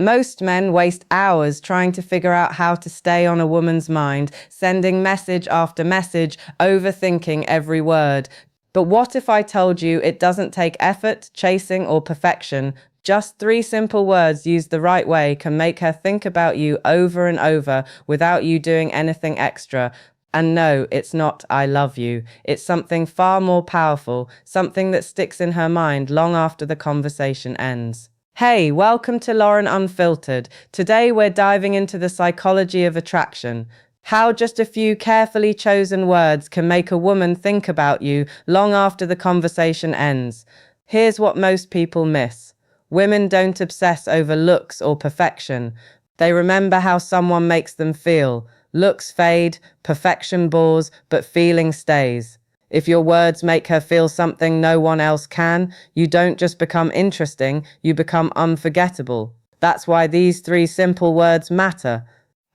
Most men waste hours trying to figure out how to stay on a woman's mind, sending message after message, overthinking every word. But what if I told you it doesn't take effort, chasing, or perfection? Just three simple words used the right way can make her think about you over and over without you doing anything extra. And no, it's not "I love you." It's something far more powerful, something that sticks in her mind long after the conversation ends. Hey, welcome to Lauren Unfiltered. Today we're diving into the psychology of attraction. How just a few carefully chosen words can make a woman think about you long after the conversation ends. Here's what most people miss. Women don't obsess over looks or perfection. They remember how someone makes them feel. Looks fade, perfection bores, but feeling stays. If your words make her feel something no one else can, you don't just become interesting, you become unforgettable. That's why these three simple words matter.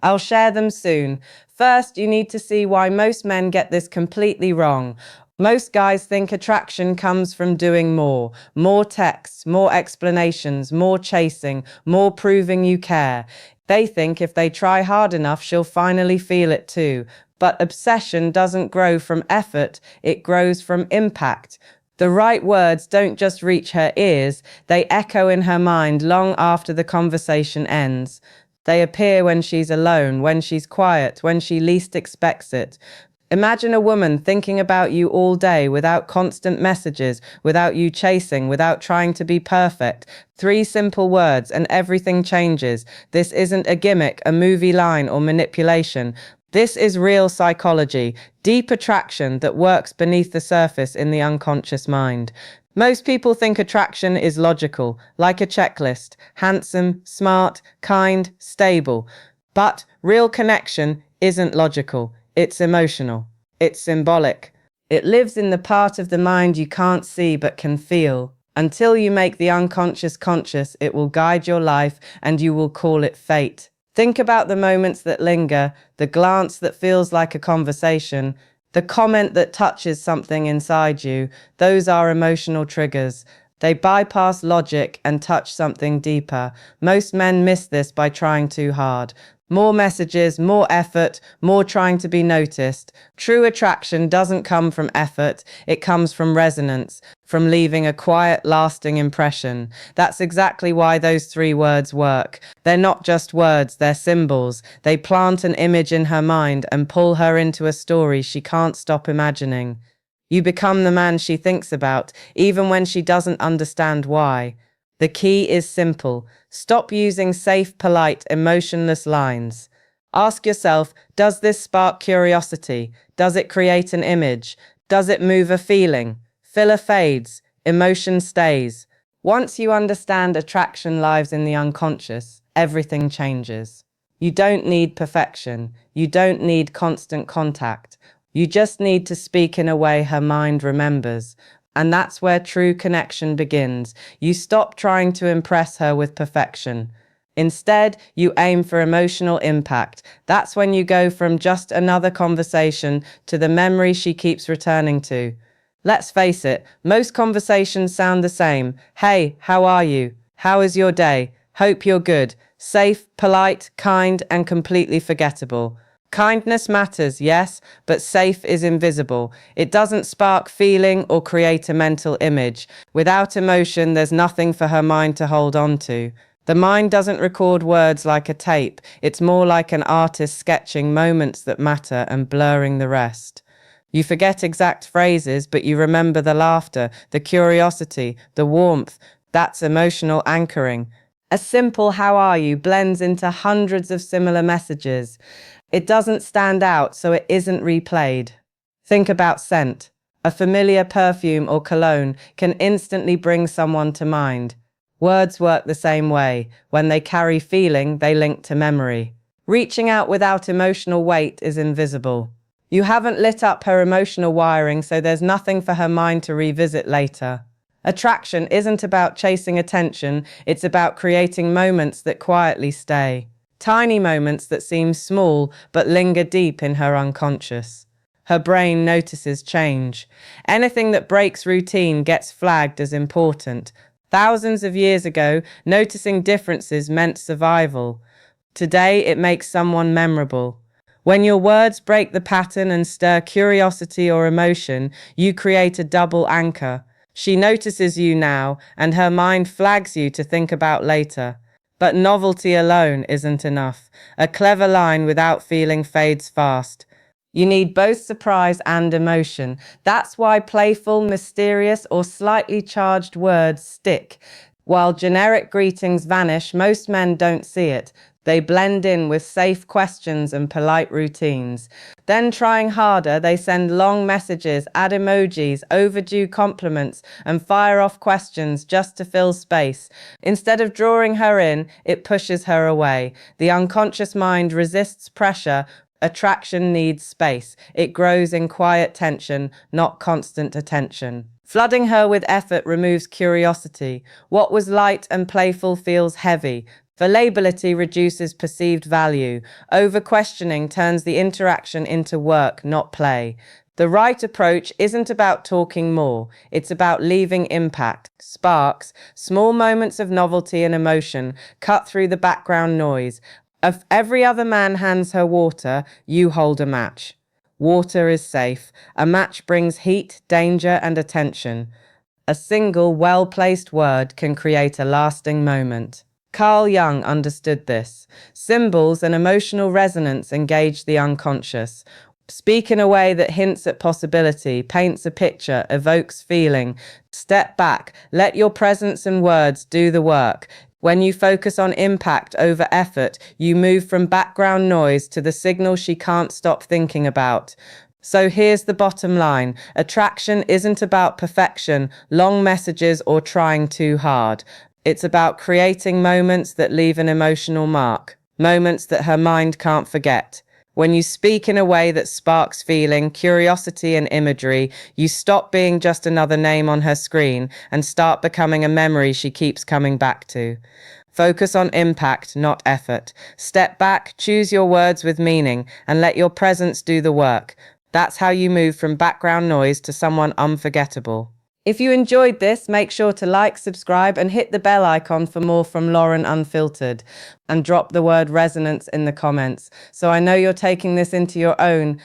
I'll share them soon. First, you need to see why most men get this completely wrong. Most guys think attraction comes from doing more. More texts, more explanations, more chasing, more proving you care. They think if they try hard enough, she'll finally feel it too. But obsession doesn't grow from effort, it grows from impact. The right words don't just reach her ears, they echo in her mind long after the conversation ends. They appear when she's alone, when she's quiet, when she least expects it. Imagine a woman thinking about you all day without constant messages, without you chasing, without trying to be perfect. Three simple words and everything changes. This isn't a gimmick, a movie line, or manipulation. This is real psychology, deep attraction that works beneath the surface in the unconscious mind. Most people think attraction is logical, like a checklist: handsome, smart, kind, stable. But real connection isn't logical. It's emotional. It's symbolic. It lives in the part of the mind you can't see but can feel. Until you make the unconscious conscious, it will guide your life and you will call it fate. Think about the moments that linger, the glance that feels like a conversation, the comment that touches something inside you. Those are emotional triggers. They bypass logic and touch something deeper. Most men miss this by trying too hard. More messages, more effort, more trying to be noticed. True attraction doesn't come from effort, it comes from resonance, from leaving a quiet, lasting impression. That's exactly why those three words work. They're not just words, they're symbols. They plant an image in her mind and pull her into a story she can't stop imagining. You become the man she thinks about, even when she doesn't understand why. The key is simple. Stop using safe, polite, emotionless lines. Ask yourself, does this spark curiosity? Does it create an image? Does it move a feeling? Filler fades, emotion stays. Once you understand attraction lives in the unconscious, everything changes. You don't need perfection. You don't need constant contact. You just need to speak in a way her mind remembers. And that's where true connection begins. You stop trying to impress her with perfection. Instead, you aim for emotional impact. That's when you go from just another conversation to the memory she keeps returning to. Let's face it, most conversations sound the same. Hey, how are you? How is your day? Hope you're good. Safe, polite, kind, and completely forgettable. Kindness matters, yes, but safe is invisible. It doesn't spark feeling or create a mental image. Without emotion, there's nothing for her mind to hold on to. The mind doesn't record words like a tape. It's more like an artist sketching moments that matter and blurring the rest. You forget exact phrases, but you remember the laughter, the curiosity, the warmth. That's emotional anchoring. A simple "how are you" blends into hundreds of similar messages. It doesn't stand out, so it isn't replayed. Think about scent. A familiar perfume or cologne can instantly bring someone to mind. Words work the same way. When they carry feeling, they link to memory. Reaching out without emotional weight is invisible. You haven't lit up her emotional wiring, so there's nothing for her mind to revisit later. Attraction isn't about chasing attention, it's about creating moments that quietly stay. Tiny moments that seem small but linger deep in her unconscious. Her brain notices change. Anything that breaks routine gets flagged as important. Thousands of years ago, noticing differences meant survival. Today, it makes someone memorable. When your words break the pattern and stir curiosity or emotion, you create a double anchor. She notices you now, and her mind flags you to think about later. But novelty alone isn't enough. A clever line without feeling fades fast. You need both surprise and emotion. That's why playful, mysterious, or slightly charged words stick. While generic greetings vanish, most men don't see it. They blend in with safe questions and polite routines. Then, trying harder, they send long messages, add emojis, overdue compliments, and fire off questions just to fill space. Instead of drawing her in, it pushes her away. The unconscious mind resists pressure. Attraction needs space. It grows in quiet tension, not constant attention. Flooding her with effort removes curiosity. What was light and playful feels heavy. Fallibility reduces perceived value. Over-questioning turns the interaction into work, not play. The right approach isn't about talking more. It's about leaving impact. Sparks, small moments of novelty and emotion, cut through the background noise. If every other man hands her water, you hold a match. Water is safe. A match brings heat, danger, and attention. A single, well-placed word can create a lasting moment. Carl Jung understood this. Symbols and emotional resonance engage the unconscious. Speak in a way that hints at possibility, paints a picture, evokes feeling. Step back. Let your presence and words do the work. When you focus on impact over effort, you move from background noise to the signal she can't stop thinking about. So here's the bottom line. Attraction isn't about perfection, long messages, or trying too hard. It's about creating moments that leave an emotional mark, moments that her mind can't forget. When you speak in a way that sparks feeling, curiosity, and imagery, you stop being just another name on her screen and start becoming a memory she keeps coming back to. Focus on impact, not effort. Step back, choose your words with meaning, and let your presence do the work. That's how you move from background noise to someone unforgettable. If you enjoyed this, make sure to like, subscribe, and hit the bell icon for more from Lauren Unfiltered. And drop the word resonance in the comments, so I know you're taking this into your own